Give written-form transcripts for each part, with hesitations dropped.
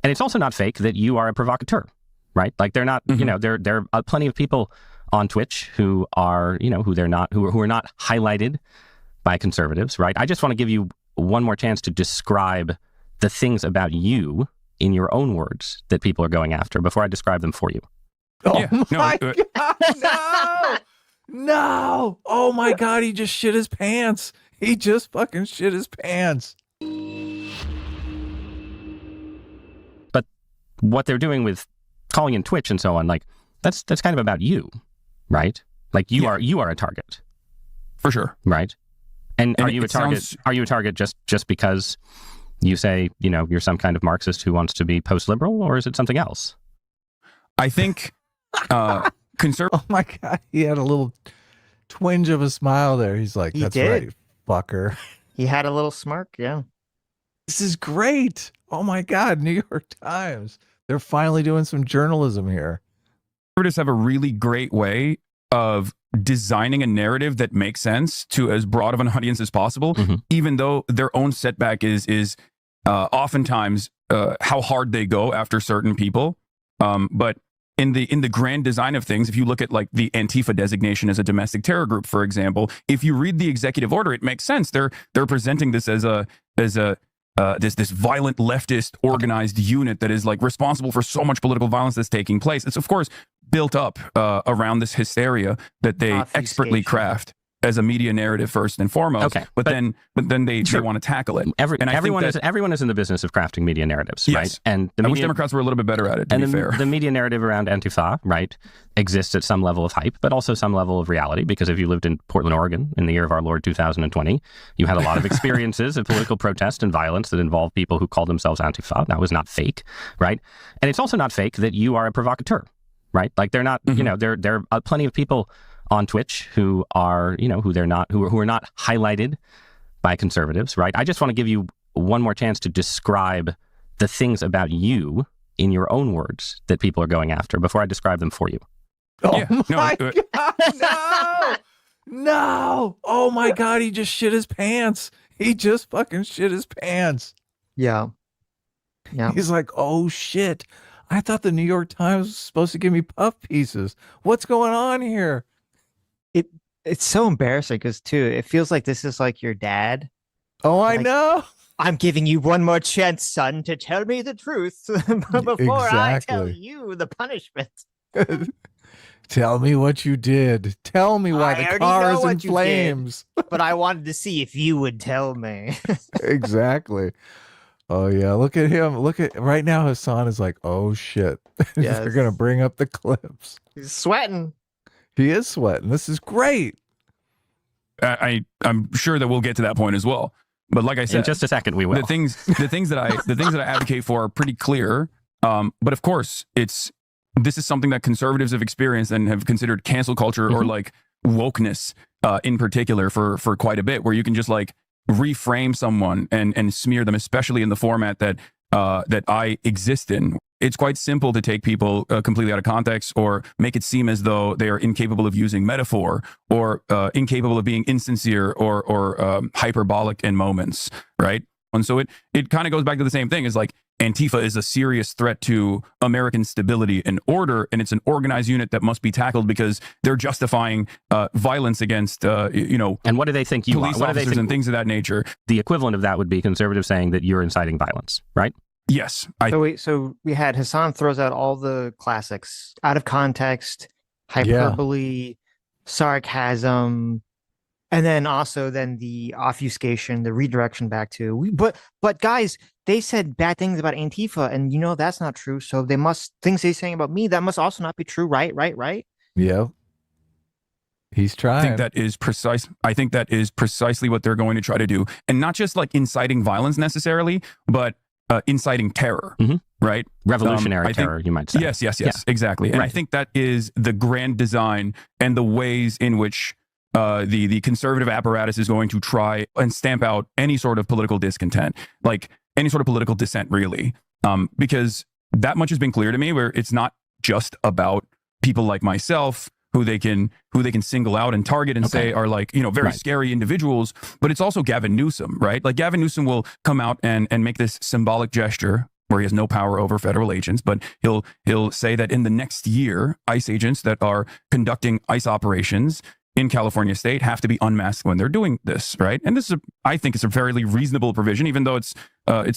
And it's also not fake that you are a provocateur, right? Like they're not, you know, there are plenty of people on Twitch who are, you know, who are not highlighted by conservatives, right? I just want to give you one more chance to describe the things about you in your own words that people are going after before I describe them for you. Oh yeah, my God, no! No! Oh my God, he just shit his pants. He just fucking shit his pants. But what they're doing with calling in Twitch and so on, like that's kind of about you, right? Like you are a target. For sure. Right? And are you a target? Are you a target just because you say, you know, you're some kind of Marxist who wants to be post-liberal, or is it something else? I think conservative. Oh my God, he had a little twinge of a smile there. He's like, "That's right, fucker." He had a little smirk. Yeah, this is great. Oh my God, New York Times. They're finally doing some journalism here. Conservatives have a really great way of designing a narrative that makes sense to as broad of an audience as possible, even though their own setback is oftentimes how hard they go after certain people. But in the grand design of things, if you look at like the Antifa designation as a domestic terror group, for example, if you read the executive order, it makes sense. They're presenting this as this violent leftist organized unit that is like responsible for so much political violence that's taking place. It's of course built up around this hysteria that they expertly craft as a media narrative first and foremost. Okay, but then they want to tackle it. Everyone is in the business of crafting media narratives, yes. Right? And I wish Democrats were a little bit better at it, to be fair. The media narrative around Antifa, right, exists at some level of hype, but also some level of reality, because if you lived in Portland, Oregon in the year of our Lord 2020, you had a lot of experiences of political protest and violence that involved people who called themselves Antifa. That was not fake, right? And it's also not fake that you are a provocateur, right? Like they're not, you know, there are plenty of people on Twitch who are, you know, who are not highlighted by conservatives, right? I just want to give you one more chance to describe the things about you in your own words that people are going after before I describe them for you. Oh yeah, my God, no! No! Oh my God, he just shit his pants. He just fucking shit his pants. Yeah. Yeah. He's like, oh shit. I thought the New York Times was supposed to give me puff pieces. What's going on here? It's so embarrassing because too, it feels like this is like your dad. Oh, I know. I'm giving you one more chance, son, to tell me the truth before I tell you the punishment. Tell me what you did. Tell me why the car is in flames. But I wanted to see if you would tell me. Exactly. Oh yeah, look at him. Look at right now. Hasan is like, oh shit. Yes. They're gonna bring up the clips. He's sweating. He is sweating. This is great. I'm sure that we'll get to that point as well. But like I said, in just a second, we will. The things that I advocate for are pretty clear. But of course, this is something that conservatives have experienced and have considered cancel culture or like wokeness in particular for quite a bit, where you can just like reframe someone and smear them, especially in the format that I exist in. It's quite simple to take people completely out of context or make it seem as though they are incapable of using metaphor or incapable of being insincere or hyperbolic in moments, right? And so it kind of goes back to the same thing as like Antifa is a serious threat to American stability and order, and it's an organized unit that must be tackled because they're justifying violence against, And what do they think you police are? officers and things of that nature. The equivalent of that would be conservatives saying that you're inciting violence, right? Yes. So we had Hasan throws out all the classics out of context, hyperbole, sarcasm, and then also the obfuscation, the redirection back to but guys, they said bad things about Antifa, and you know that's not true. So things they're saying about me, that must also not be true, right? Yeah. He's trying. I think that is precisely what they're going to try to do. And not just like inciting violence necessarily, but inciting terror, right? Revolutionary terror, you might say. Yes, exactly. And I think that is the grand design and the ways in which the conservative apparatus is going to try and stamp out any sort of political discontent, like any sort of political dissent, really. Because that much has been clear to me, where it's not just about people like myself who they can single out and target and say are like, very scary individuals, but it's also Gavin Newsom, right? Like Gavin Newsom will come out and make this symbolic gesture where he has no power over federal agents, but he'll say that in the next year, ICE agents that are conducting ICE operations in California state have to be unmasked when they're doing this, right? And this is, I think, it's a fairly reasonable provision, even though it's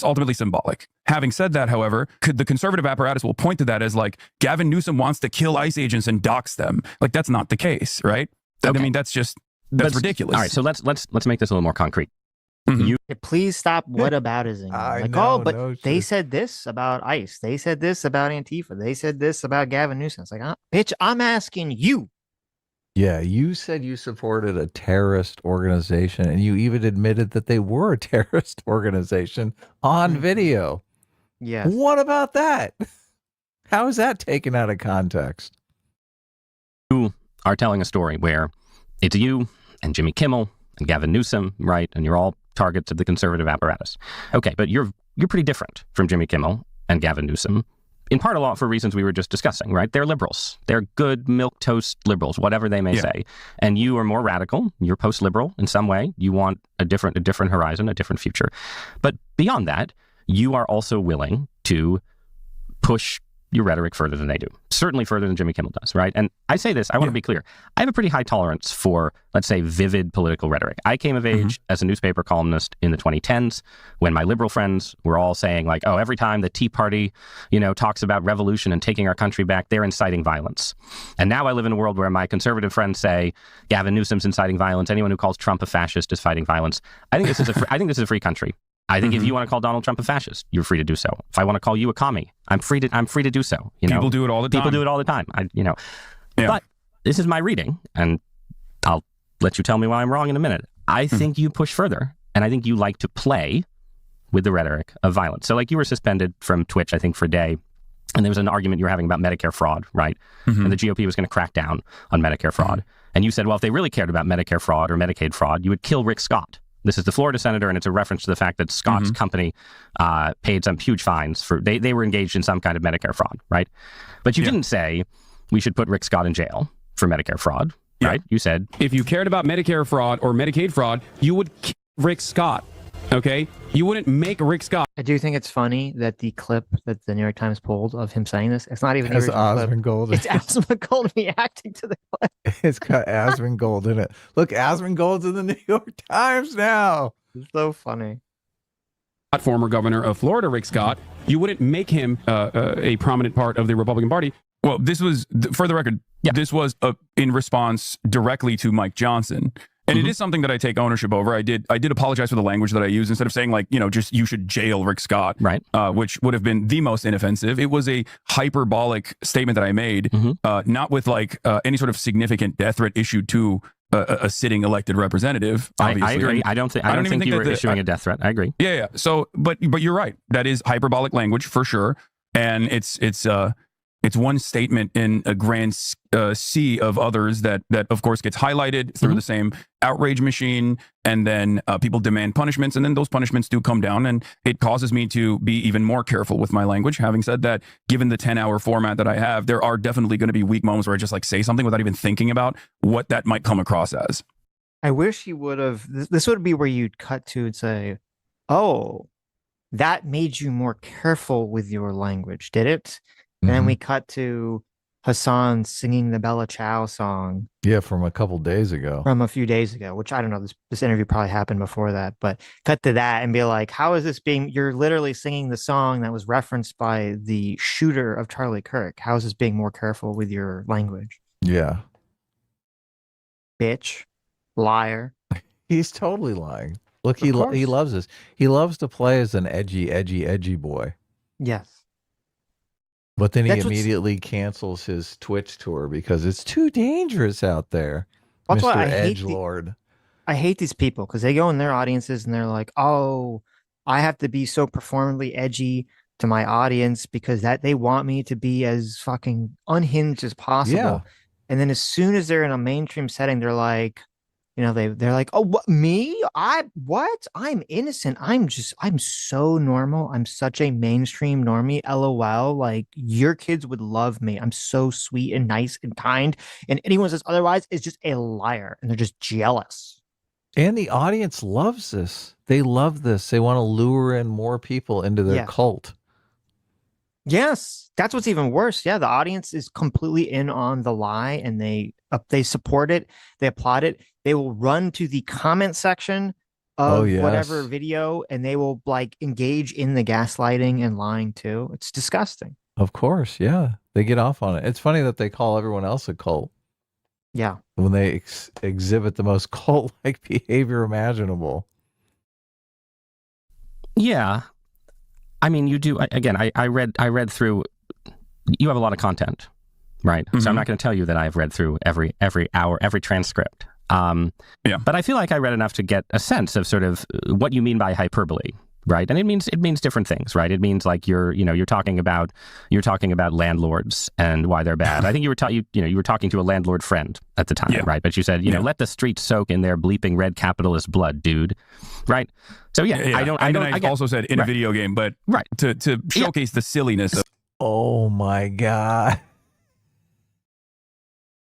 ultimately symbolic. Having said that, however, the conservative apparatus will point to that as like Gavin Newsom wants to kill ICE agents and dox them. Like that's not the case, right? Okay. I mean, that's ridiculous. All right, so let's make this a little more concrete. Mhm. Please stop whataboutism. They said this about ICE. They said this about Antifa. They said this about Gavin Newsom. It's like, bitch, I'm asking you. Yeah, you said you supported a terrorist organization, and you even admitted that they were a terrorist organization on video. Yes. What about that? How is that taken out of context? You are telling a story where it's you and Jimmy Kimmel and Gavin Newsom, right? And you're all targets of the conservative apparatus. Okay, but you're pretty different from Jimmy Kimmel and Gavin Newsom. In part a lot for reasons we were just discussing, right? They're liberals. They're good milquetoast liberals, whatever they may say. And you are more radical. You're post-liberal in some way. You want a different horizon, a different future. But beyond that, you are also willing to push your rhetoric further than they do. Certainly further than Jimmy Kimmel does, right? And I say this, I want to be clear. I have a pretty high tolerance for, let's say, vivid political rhetoric. I came of age as a newspaper columnist in the 2010s when my liberal friends were all saying like, oh, every time the Tea Party, talks about revolution and taking our country back, they're inciting violence. And now I live in a world where my conservative friends say Gavin Newsom's inciting violence. Anyone who calls Trump a fascist is fighting violence. I think this is a free country. I think if you want to call Donald Trump a fascist, you're free to do so. If I want to call you a commie, I'm free to do so. People do it all the time. People do it all the time. But this is my reading, and I'll let you tell me why I'm wrong in a minute. I think you push further, and I think you like to play with the rhetoric of violence. So like you were suspended from Twitch, I think, for a day, and there was an argument you were having about Medicare fraud, right? And the GOP was going to crack down on Medicare fraud. And you said, well, if they really cared about Medicare fraud or Medicaid fraud, you would kill Rick Scott. This is the Florida senator, and it's a reference to the fact that Scott's company paid some huge fines for they were engaged in some kind of Medicare fraud, right? But you didn't say we should put Rick Scott in jail for Medicare fraud, right? You said if you cared about Medicare fraud or Medicaid fraud, you would kill Rick Scott. Okay, you wouldn't make Rick Scott. I do think it's funny that the clip that the New York Times pulled of him saying this, it's not even It's Asmongold. It's Asmongold reacting to the clip. It's got Asmongold in it. Look, Asmongold's in the New York Times now. It's so funny. Former governor of Florida, Rick Scott, you wouldn't make him a prominent part of the Republican Party. Well, this was, for the record, this was in response directly to Mike Johnson. And it is something that I take ownership over. I did apologize for the language that I used instead of saying like, just you should jail Rick Scott, right? Which would have been the most inoffensive. It was a hyperbolic statement that I made, not with like any sort of significant death threat issued to a sitting elected representative. Obviously. I agree. I don't think you were issuing a death threat. I agree. Yeah. So, but you're right. That is hyperbolic language for sure, and it's one statement in a grand sea of others that of course gets highlighted through the same outrage machine, and then people demand punishments, and then those punishments do come down, and it causes me to be even more careful with my language. Having said that, given the 10-hour format that I have, there are definitely going to be weak moments where I just like say something without even thinking about what that might come across as. I wish you would have. This would be where you'd cut to and say, "Oh, that made you more careful with your language, did it?" And then we cut to Hasan singing the Bella Ciao song. Yeah, from a couple days ago. From a few days ago, which I don't know. This interview probably happened before that, but cut to that and be like, how is this being, you're literally singing the song that was referenced by the shooter of Charlie Kirk. How is this being more careful with your language? Yeah. Bitch. Liar. He's totally lying. Look, he loves this. He loves to play as an edgy boy. Yes. But then he immediately cancels his Twitch tour because it's too dangerous out there. That's Mr. why Edgelord. I hate these people because they go in their audiences and they're like, oh, I have to be so performatively edgy to my audience because that they want me to be as fucking unhinged as possible. Yeah. And then as soon as they're in a mainstream setting, they're like, they're like, oh, what, me? I'm innocent. I'm so normal. I'm such a mainstream normie. LOL. Like, your kids would love me. I'm so sweet and nice and kind. And anyone says otherwise is just a liar. And they're just jealous. And the audience loves this. They love this. They want to lure in more people into their cult. Yes, that's what's even worse. Yeah, the audience is completely in on the lie, and they support it, they applaud it. They will run to the comment section Oh, of whatever yes. video, and they will like engage in the gaslighting and lying too. It's disgusting. Of course, yeah. They get off on it. It's funny that they call everyone else a cult Yeah. when they exhibit the most cult-like behavior imaginable. Yeah. I mean, you do. I read through. You have a lot of content, right? Mm-hmm. So I'm not going to tell you that I've read through every hour, every transcript. Yeah. But I feel like I read enough to get a sense of sort of what you mean by hyperbole, right? And it means different things, right? It means like you're talking about landlords and why they're bad. I think you were talking to a landlord friend at the time, Yeah. right? But you said, let the streets soak in their bleeping red capitalist blood, dude, right? So yeah. I also said in a video game, but right. to showcase the silliness of. Oh my God.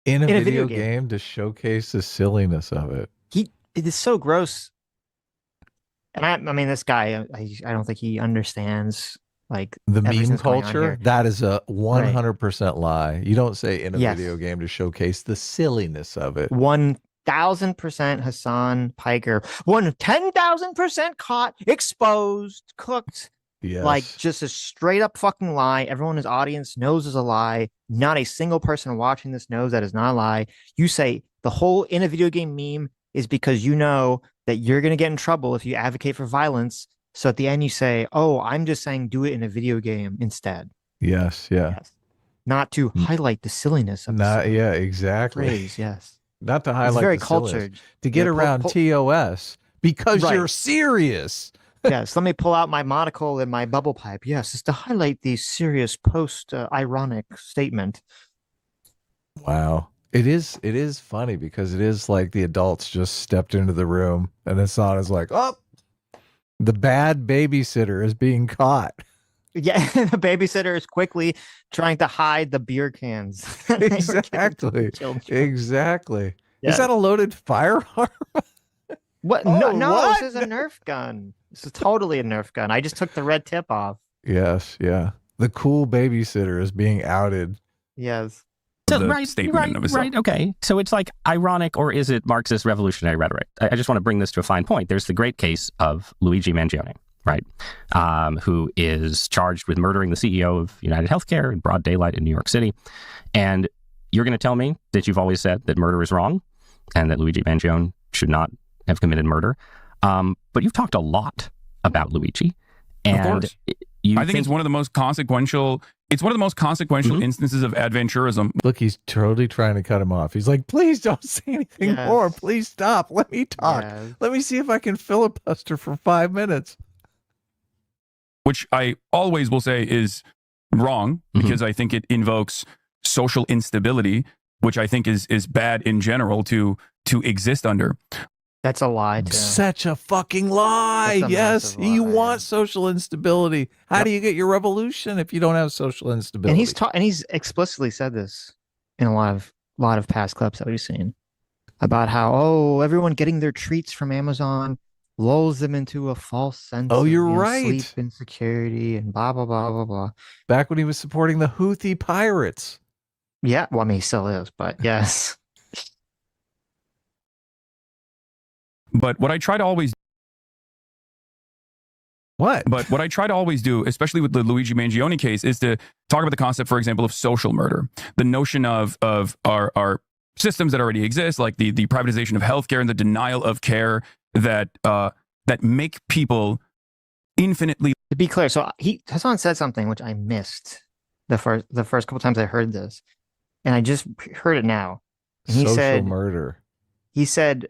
In a video game to showcase the silliness of it. It is so gross. And I mean, this guy, I don't think he understands like the everything meme that's going on culture. here. That is a 100% lie. You don't say in a Yes. video game to showcase the silliness of it. 1,000% Hasan Piker. 10,000% caught, exposed, cooked. Yes. Like just a straight up fucking lie. Everyone in his audience knows is a lie. Not a single person watching this knows that is not a lie. You say the whole in a video game meme is because you know that you're going to get in trouble if you advocate for violence. So at the end you say, oh, I'm just saying do it in a video game instead. Yes. Yeah. Yes. Not to highlight the silliness of the yeah, exactly. phrase. Yes. Not to highlight It's very the silliness. cultured. To get around TOS because you're serious. Yes, let me pull out my monocle and my bubble pipe. Yes, it's to highlight the serious post-ironic statement. Wow. It is funny because it is like the adults just stepped into the room and Hasan is like, oh, the bad babysitter is being caught. Yeah, the babysitter is quickly trying to hide the beer cans. Exactly. Exactly. Yes. Is that a loaded firearm? What? Oh, no, what? this is a Nerf gun. This is totally a Nerf gun. I just took the red tip off. Yes, yeah. The cool babysitter is being outed. Yes. So, Right. Okay. So it's like ironic, or is it Marxist revolutionary rhetoric? I just want to bring this to a fine point. There's the great case of Luigi Mangione, right? Who is charged with murdering the CEO of United Healthcare in broad daylight in New York City. And you're going to tell me that you've always said that murder is wrong and that Luigi Mangione should not have committed murder. But you've talked a lot about Luigi. And of course. I think it's one of the most consequential. It's one of the most consequential instances of adventurism. Look, he's totally trying to cut him off. He's like, please don't say anything more. Please stop. Let me talk. Yes. Let me see if I can filibuster for 5 minutes. Which I always will say is wrong because I think it invokes social instability, which I think is bad in general to exist under. That's a lie, too. Such a fucking lie. That's a Yes. massive You lie, want social instability. How do you get your revolution if you don't have social instability? And he's explicitly said this in a lot of past clips that we've seen about how, everyone getting their treats from Amazon lulls them into a false sense of sleep insecurity and blah, blah, blah, blah, blah. Back when he was supporting the Houthi pirates. Yeah. Well, I mean, he still is, but yes. But what I try to always do, especially with the Luigi Mangione case, is to talk about the concept, for example, of social murder. The notion of our systems that already exist, like the privatization of healthcare and the denial of care that make people infinitely. To be clear, so Hasan said something which I missed the first couple times I heard this, and I just heard it now. And he social said murder. He said,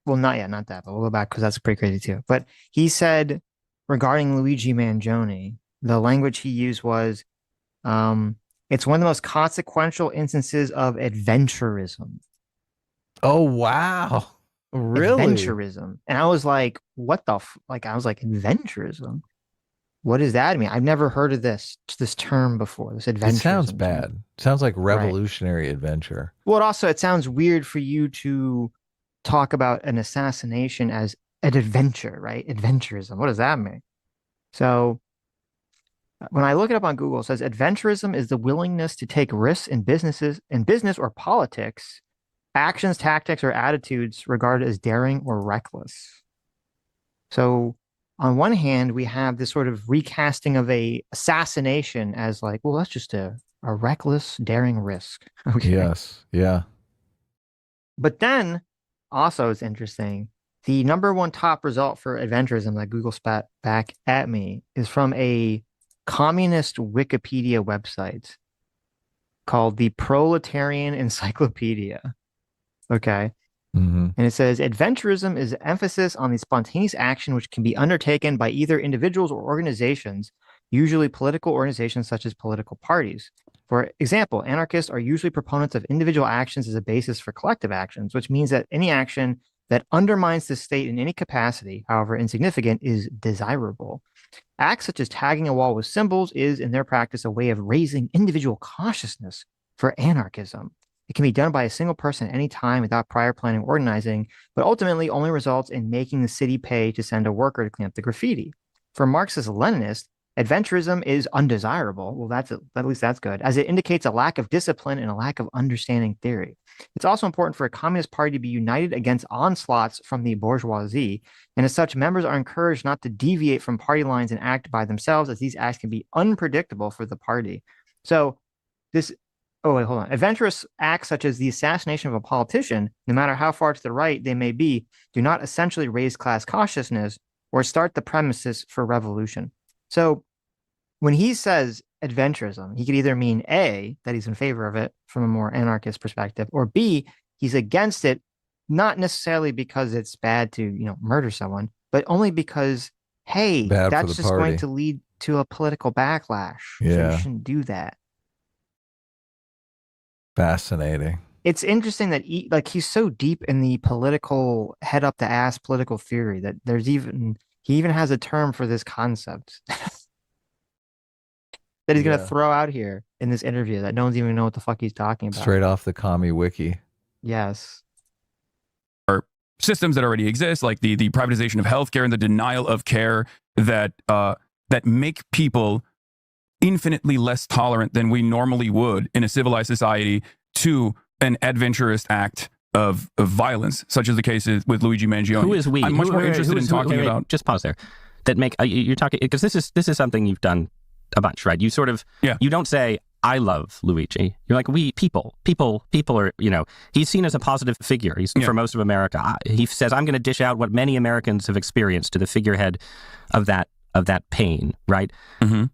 well, not that, but we'll go back because that's pretty crazy too. But he said regarding Luigi Mangione, the language he used was, it's one of the most consequential instances of adventurism. Oh, wow. Really? Adventurism. And I was like, what the I was like, adventurism? What does that mean? I've never heard of this term before, this adventurism. It sounds bad. It sounds like revolutionary adventure. Well, it sounds weird for you to talk about an assassination as an adventure, right? Adventurism. What does that mean? So When I look it up on Google, it says adventurism is the willingness to take risks in business or politics, actions, tactics, or attitudes regarded as daring or reckless. So on one hand, we have this sort of recasting of a assassination as like, well, that's just a reckless, daring risk. Okay. Yes. Yeah. But then also it's interesting. The number one top result for adventurism that Google spat back at me is from a communist Wikipedia website called the Proletarian Encyclopedia. Okay. Mm-hmm. And it says adventurism is emphasis on the spontaneous action which can be undertaken by either individuals or organizations, usually political organizations such as political parties. For example, anarchists are usually proponents of individual actions as a basis for collective actions, which means that any action that undermines the state in any capacity, however insignificant, is desirable. Acts such as tagging a wall with symbols is, in their practice, a way of raising individual consciousness for anarchism. It can be done by a single person at any time without prior planning or organizing, but ultimately only results in making the city pay to send a worker to clean up the graffiti. For Marxist-Leninists, adventurism is undesirable. Well, at least that's good, as it indicates a lack of discipline and a lack of understanding theory. It's also important for a communist party to be united against onslaughts from the bourgeoisie, and as such, members are encouraged not to deviate from party lines and act by themselves, as these acts can be unpredictable for the party. So this Oh, wait, hold on. Adventurous acts such as the assassination of a politician, no matter how far to the right they may be, do not essentially raise class consciousness or start the premises for revolution. So when he says adventurism, he could either mean A, that he's in favor of it from a more anarchist perspective, or B, he's against it, not necessarily because it's bad to, murder someone, but only because, hey, Bad for that's the just going party. to lead to a political backlash. So Yeah. you shouldn't do that. Fascinating. It's interesting that he's so deep in the political head up the ass political theory that he even has a term for this concept that he's gonna throw out here in this interview that no one's even know what the fuck he's talking about. Straight off the commie wiki. Yes. Systems that already exist, like the privatization of healthcare and the denial of care that make people infinitely less tolerant than we normally would in a civilized society to an adventurous act of violence, such as the case is with Luigi Mangione. Who is we? I'm much more interested in talking about. Just pause there. That make you're talking because this is something you've done a bunch, right? You sort of you don't say I love Luigi. You're like we people are. He's seen as a positive figure. He's for most of America. He says I'm going to dish out what many Americans have experienced to the figurehead of that pain, right? Mm-hmm.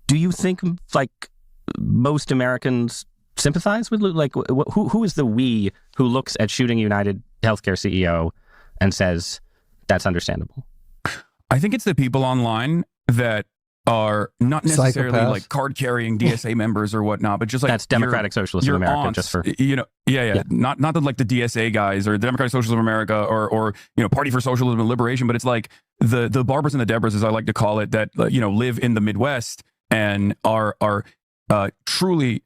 Do you think like most Americans sympathize with who is the we who looks at shooting United Healthcare CEO and says that's understandable? I think it's the people online that are not necessarily Psychopaths. like card carrying DSA members or whatnot, but just like that's Democratic Socialists of America. Aunts, just for not the DSA guys or Democratic Socialists of America or Party for Socialism and Liberation, but it's like the Barbras and the Debras, as I like to call it, that live in the Midwest and are truly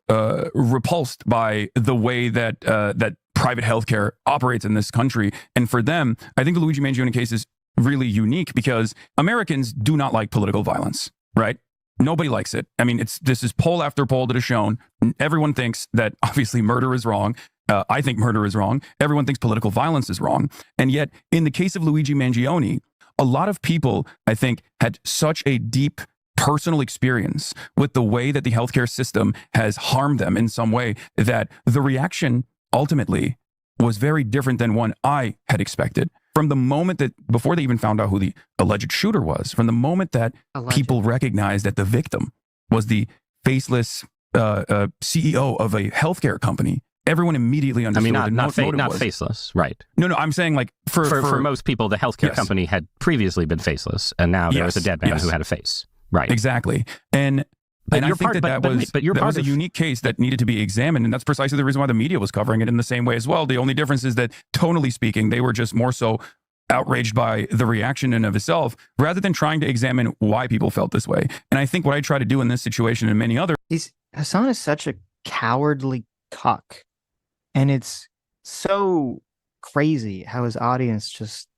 repulsed by the way that private healthcare operates in this country. And for them, I think the Luigi Mangione case is really unique because Americans do not like political violence, right? Nobody likes it. I mean, this is poll after poll that has shown everyone thinks that obviously murder is wrong. I think murder is wrong. Everyone thinks political violence is wrong. And yet, in the case of Luigi Mangione, a lot of people, I think, had such a deep personal experience with the way that the healthcare system has harmed them in some way that the reaction ultimately was very different than one I had expected. From the moment that, before they even found out who the alleged shooter was, from the moment that people recognized that the victim was the faceless CEO of a healthcare company, everyone immediately understood. I mean, not faceless, right? No, I'm saying like for most people, the healthcare company had previously been faceless, and now there was a dead man who had a face. Right. Exactly. And I think that was a unique case that needed to be examined. And that's precisely the reason why the media was covering it in the same way as well. The only difference is that, tonally speaking, they were just more so outraged by the reaction in of itself rather than trying to examine why people felt this way. And I think what I try to do in this situation and many others. Hasan is such a cowardly cuck. And it's so crazy how his audience just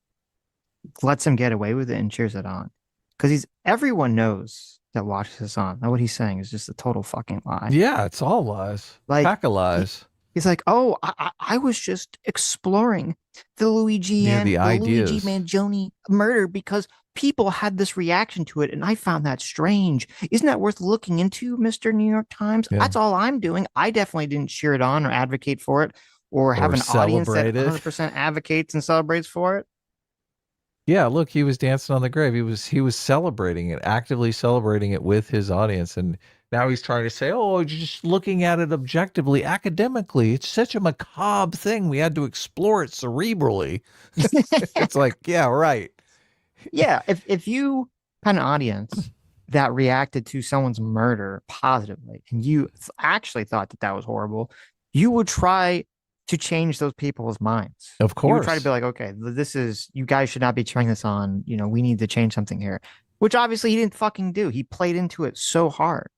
lets him get away with it and cheers it on. Because everyone knows that watches Hasan. Now what he's saying is just a total fucking lie. Yeah, it's all lies. Like, Pack of lies. He's like, oh, I was just exploring the Luigi The ideas. Mangione murder because people had this reaction to it, and I found that strange. Isn't that worth looking into, Mr. New York Times? Yeah. That's all I'm doing. I definitely didn't cheer it on or advocate for it or have an audience that 100% advocates and celebrates for it. Yeah, look, he was dancing on the grave. He was celebrating it, actively celebrating it with his audience, and now he's trying to say, "Oh, just looking at it objectively, academically, it's such a macabre thing. We had to explore it cerebrally." It's like, yeah, right. Yeah, if you had an audience that reacted to someone's murder positively, and you actually thought that that was horrible, you would try to change those people's minds. Of course. You would try to be like, okay, you guys should not be cheering this on. We need to change something here, which obviously he didn't fucking do. He played into it so hard.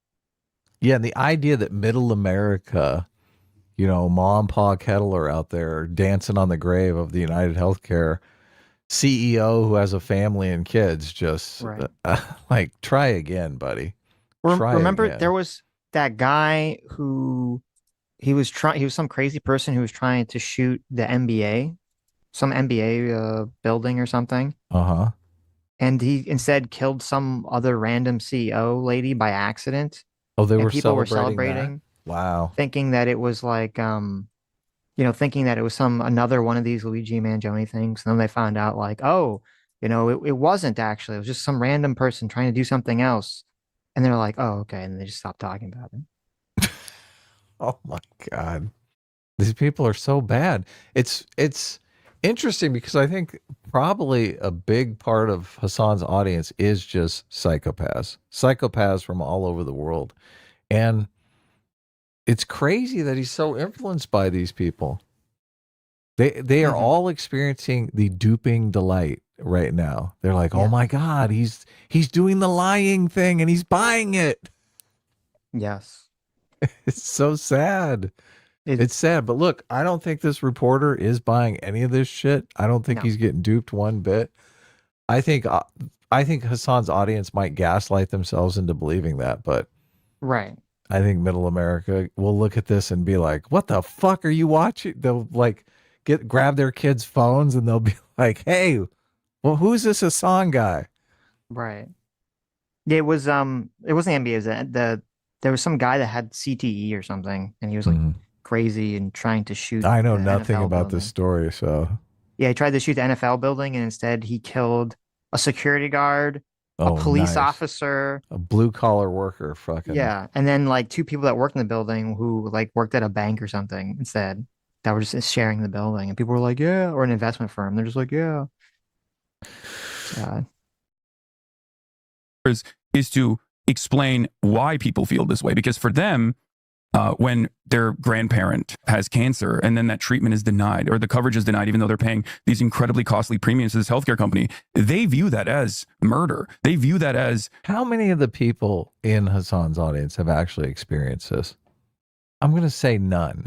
Yeah, and the idea that middle America, Mom, Pa Kettle are out there dancing on the grave of the United Healthcare CEO who has a family and kids, just right. Like, try again, buddy. Remember, again. There was that guy who he was some crazy person who was trying to shoot the NBA, some NBA building or something. Uh-huh. And he instead killed some other random CEO lady by accident. Oh, people were celebrating. That? Wow. Thinking that it was like, thinking that it was another one of these Luigi Mangione things. And then they found out like, oh, it wasn't actually. It was just some random person trying to do something else. And they're like, oh, okay. And they just stopped talking about it. Oh my God. These people are so bad. It's interesting because I think probably a big part of Hasan's audience is just psychopaths from all over the world. And it's crazy that he's so influenced by these people. They are all experiencing the duping delight right now. They're like, oh my God, he's doing the lying thing and he's buying it. Yes. It's so sad. It's sad. But look, I don't think this reporter is buying any of this shit. I don't think he's getting duped one bit. I think Hasan's audience might gaslight themselves into believing that, but right. I think middle America will look at this and be like, what the fuck are you watching? They'll like grab their kids' phones and they'll be like, hey, well, who's this Hasan guy? Right. It wasn't the NBA, it was there was some guy that had CTE or something, and he was like crazy and trying to shoot. I know nothing NFL about building. this story, so. Yeah, he tried to shoot the NFL building, and instead he killed a security guard, a police officer, a blue collar worker, fucking. Yeah, and then like two people that worked in the building who like worked at a bank or something instead that were just sharing the building, and people were like, yeah, or an investment firm. They're just like, yeah. Is to explain why people feel this way, because for them, when their grandparent has cancer and then that treatment is denied or the coverage is denied, even though they're paying these incredibly costly premiums to this healthcare company, they view that as murder. They view that as... How many of the people in Hasan's audience have actually experienced this? I'm going to say none.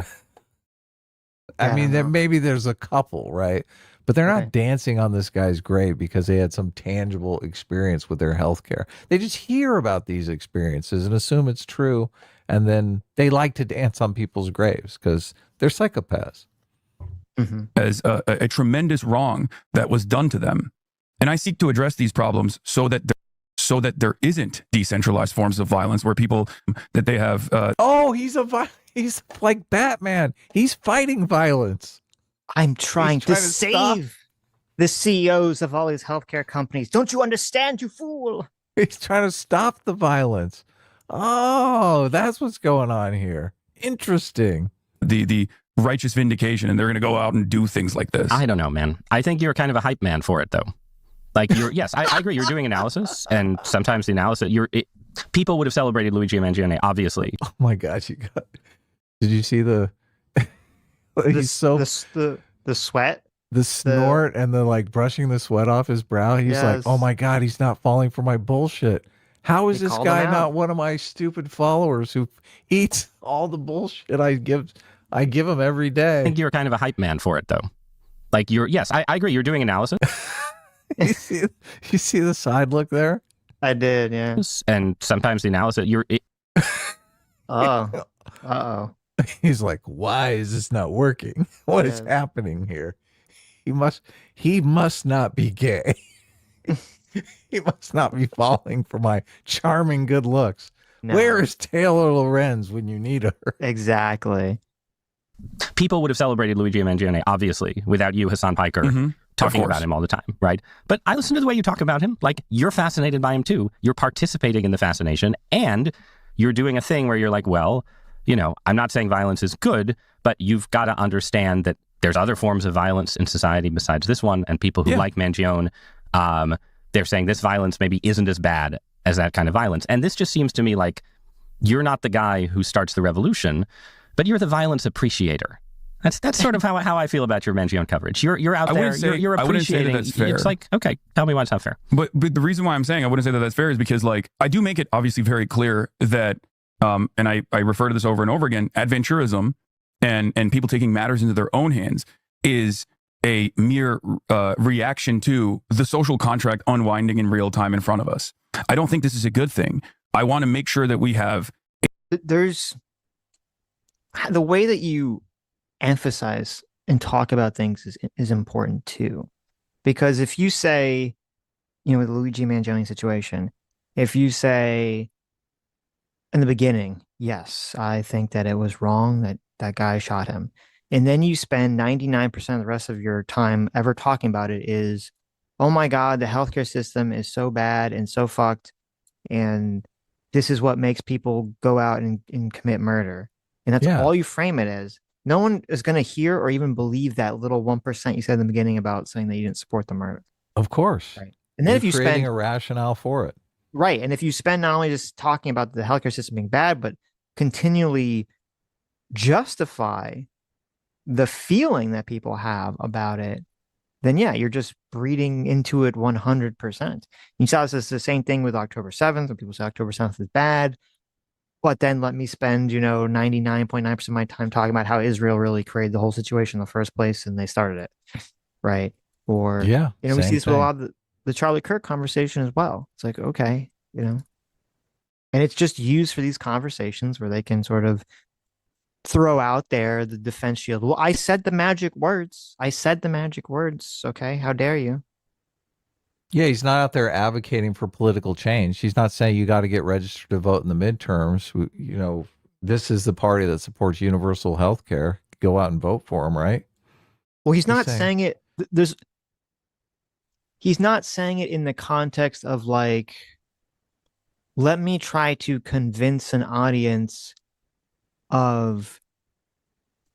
I mean, maybe there's a couple, right? But they're not dancing on this guy's grave because they had some tangible experience with their healthcare. They just hear about these experiences and assume it's true. And then they like to dance on people's graves because they're psychopaths. As a tremendous wrong that was done to them. And I seek to address these problems so that there isn't decentralized forms of violence where people that they have. He's like Batman. He's fighting violence. I'm trying to save the CEOs of all these healthcare companies. Don't you understand, you fool? He's trying to stop the violence. Oh, that's what's going on here. Interesting. The righteous vindication, and they're going to go out and do things like this. I don't know, man. I think you're kind of a hype man for it, though. Like, yes, I agree. You're doing analysis, and sometimes the analysis, people would have celebrated Luigi Mangione, obviously. Oh my gosh, did you see the the sweat, the snort, and the like brushing the sweat off his brow? He's like, oh my God, he's not falling for my bullshit. How is this guy not one of my stupid followers who eats all the bullshit I give him every day? I think you're kind of a hype man for it, though. Like, yes, I agree. You're doing analysis. You see the side look there? I did, yeah. And sometimes the analysis, Oh, uh-oh. He's like, why is this not working? What is Yes. happening here? He must not be gay. He must not be falling for my charming good looks. No. Where is Taylor Lorenz when you need her? Exactly. people would have celebrated Luigi Mangione, obviously, without you, Hasan Piker, talking about him all the time, right? But I listen to the way you talk about him. Like, you're fascinated by him too. You're participating in the fascination, and you're doing a thing where you're like, well, you know, I'm not saying violence is good, but you've got to understand that there's other forms of violence in society besides this one, and people who like Mangione, they're saying this violence maybe isn't as bad as that kind of violence. And this just seems to me like you're not the guy who starts the revolution, but you're the violence appreciator. That's sort of how I feel about your Mangione coverage. You're out there, you're appreciating. I wouldn't say that that's fair. It's like, okay, tell me why it's not fair. But the reason why I'm saying I wouldn't say that that's fair is because, like, I do make it obviously very clear that, and I refer to this over and over again, adventurism and people taking matters into their own hands is a mere reaction to the social contract unwinding in real time in front of us. I don't think this is a good thing. I want to make sure that we have. There's the way that you emphasize and talk about things is important too, because if you say, you know, with the Luigi Mangione situation, if you say in the beginning, yes, I think that it was wrong that that guy shot him, and then you spend 99% of the rest of your time ever talking about it is, oh my God, the healthcare system is so bad and so fucked, and this is what makes people go out and commit murder. And that's all you frame it as. No one is going to hear or even believe that little 1% you said in the beginning about saying that you didn't support the murder. Of course. Right. And then You're if you creating spend a rationale for it. Right. And if you spend not only just talking about the healthcare system being bad, but continually justify the feeling that people have about it, then yeah, you're just breeding into it 100%. You saw this as the same thing with October 7th, when people say October 7th is bad. But then let me spend, 99.9% of my time talking about how Israel really created the whole situation in the first place and they started it. Right. Or, we see this with a lot of the Charlie Kirk conversation as well. It's like, okay, and it's just used for these conversations where they can sort of throw out there the defense shield. Well, I said the magic words. Okay. How dare you? Yeah, he's not out there advocating for political change. He's not saying you got to get registered to vote in the midterms. This is the party that supports universal health care. Go out and vote for him, right? Well, he's not saying it. He's not saying it in the context of like, let me try to convince an audience of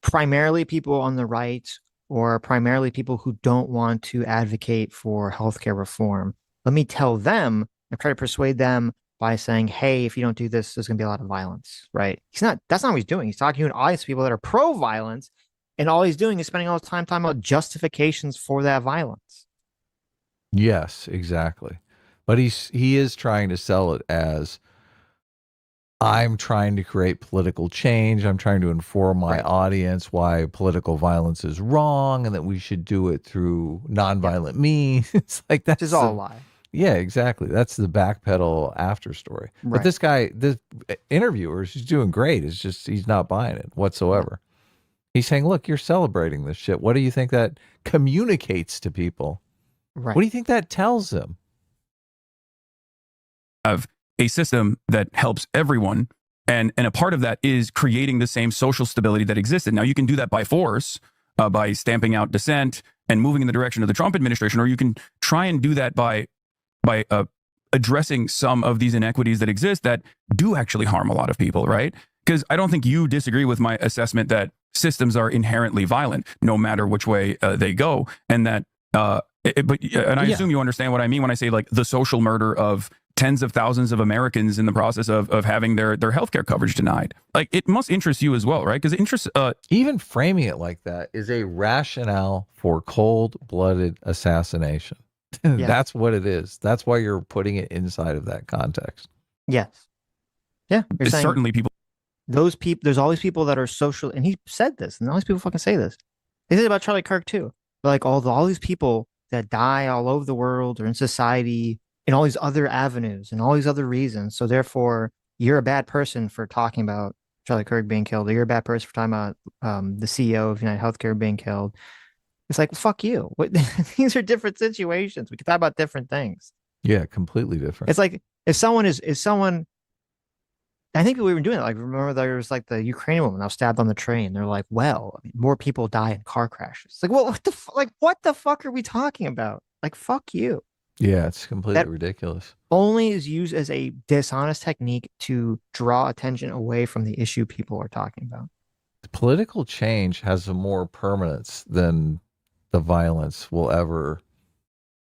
primarily people on the right or primarily people who don't want to advocate for healthcare reform. Let me tell them and try to persuade them by saying, hey, if you don't do this, there's going to be a lot of violence, right? That's not what he's doing. He's talking to an audience of people that are pro-violence, and all he's doing is spending all his time talking about justifications for that violence. Yes, exactly. But he is trying to sell it as, I'm trying to create political change. I'm trying to inform my audience why political violence is wrong and that we should do it through nonviolent means. It's like that's all a lie. Yeah, exactly. That's the backpedal after story. Right. But this guy, the interviewer, he's doing great. It's just he's not buying it whatsoever. He's saying, look, you're celebrating this shit. What do you think that communicates to people? Right. What do you think that tells them? Of a system that helps everyone, and a part of that is creating the same social stability that existed. Now, you can do that by force, by stamping out dissent and moving in the direction of the Trump administration, or you can try and do that by addressing some of these inequities that exist that do actually harm a lot of people, right? Because I don't think you disagree with my assessment that systems are inherently violent, no matter which way they go, and that, I assume you understand what I mean when I say like the social murder of tens of thousands of Americans in the process of having their healthcare coverage denied. Like, it must interest you as well, right? Because it interests... Even framing it like that is a rationale for cold-blooded assassination. That's what it is. That's why you're putting it inside of that context. Yes. Yeah. You're saying certainly people... There's all these people that are social... And he said this, and all these people fucking say this. They say it about Charlie Kirk, too. But like all these people that die all over the world or in society... in all these other avenues and all these other reasons. So therefore, you're a bad person for talking about Charlie Kirk being killed, or you're a bad person for talking about the CEO of United Healthcare being killed. It's like, fuck you. These are different situations. We can talk about different things. Yeah, completely different. It's like if someone is someone. I think we were doing it. Like, remember there was like the Ukrainian woman that was stabbed on the train. They're like, well, I mean, more people die in car crashes. Like, well, what the fuck are we talking about? Like, fuck you. Yeah, it's completely ridiculous. Only is used as a dishonest technique to draw attention away from the issue people are talking about. Political change has a more permanence than the violence will ever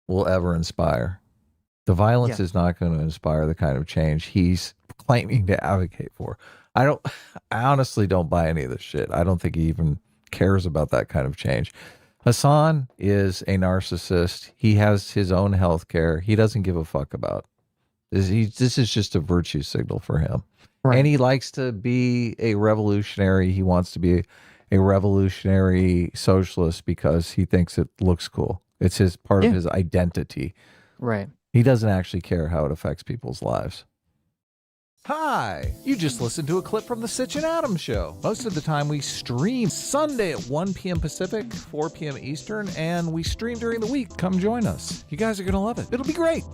inspire. The violence is not going to inspire the kind of change he's claiming to advocate for. I honestly don't buy any of this shit. I don't think he even cares about that kind of change. Hasan is a narcissist. He has his own health care. He doesn't give a fuck about this. This is just a virtue signal for him. Right. And he likes to be a revolutionary. He wants to be a revolutionary socialist because he thinks it looks cool. It's his part of his identity. Right. He doesn't actually care how it affects people's lives. Hi! You just listened to a clip from the Sitch Adam show. Most of the time we stream Sunday at 1 p.m. Pacific, 4 p.m. Eastern, and we stream during the week. Come join us. You guys are going to love it. It'll be great.